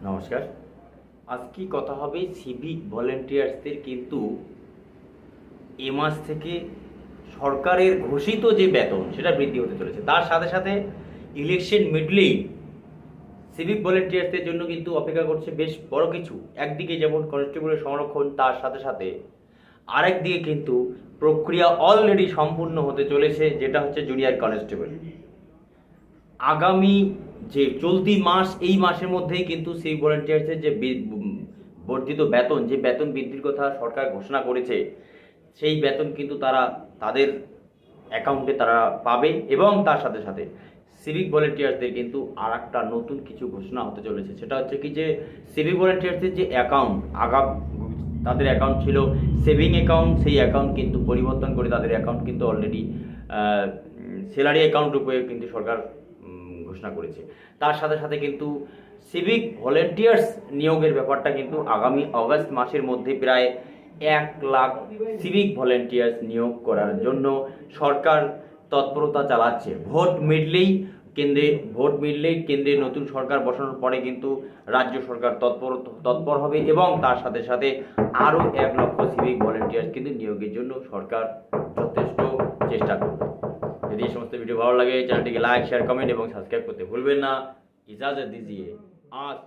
নমস্কার। আজকে কথা হবে সিভিক ভলেন্টিয়ার্সদের কিন্তু এ মাস থেকে সরকারের ঘোষিত যে বেতন সেটা বৃদ্ধি হতে চলেছে। তার সাথে সাথে ইলেকশন মিডলেই সিভিক ভলেন্টিয়ার্সদের জন্য কিন্তু অপেক্ষা করছে বেশ বড় কিছু। একদিকে যেমন কনস্টেবলের সংরক্ষণ, তার সাথে সাথে আরেক দিকে কিন্তু প্রক্রিয়া অলরেডি সম্পূর্ণ হতে চলেছে, যেটা হচ্ছে জুনিয়র কনস্টেবল। আগামী যে চলতি মাস, এই মাসের মধ্যেই কিন্তু সিভিক ভলেন্টিয়ার্সের যে বর্ধিত বেতন, যে বেতন বৃদ্ধির কথা সরকার ঘোষণা করেছে, সেই বেতন কিন্তু তারা তাদের অ্যাকাউন্টে তারা পাবে। এবং তার সাথে সাথে সিভিক ভলেন্টিয়ার্সদের কিন্তু আর একটা নতুন কিছু ঘোষণা হতে চলেছে। সেটা হচ্ছে কি, যে সিভিক ভলেন্টিয়ার্সদের যে অ্যাকাউন্ট, তাদের অ্যাকাউন্ট ছিল সেভিং অ্যাকাউন্ট, সেই অ্যাকাউন্ট কিন্তু পরিবর্তন করে তাদের অ্যাকাউন্ট কিন্তু অলরেডি স্যালারি অ্যাকাউন্ট রূপে কিন্তু সরকার ঘোষণা করেছে। তার সাথে সাথে কিন্তু সিভিক ভলেন্টিয়ার্স নিয়োগের ব্যাপারটা কিন্তু আগামী অগস্ট মাসের মধ্যে প্রায় 1 লাখ সিভিক ভলেন্টিয়ার্স নিয়োগ করার জন্য সরকার তৎপরতা চালাচ্ছে। ভোট মিটলেই কেন্দ্রে নতুন সরকার বসানোর পরে কিন্তু রাজ্য সরকার তৎপর হবে এবং তার সাথে সাথে আরও 1 লক্ষ সিভিক ভলেন্টিয়ার্স কিন্তু নিয়োগের জন্য সরকার যথেষ্ট চেষ্টা করবে। যদি এই সমস্ত ভিডিও ভালো লাগে, চ্যানেলটিকে লাইক, শেয়ার, কমেন্ট এবং সাবস্ক্রাইব করতে ভুলবেন না। ইজাজত দিজিয়ে। आज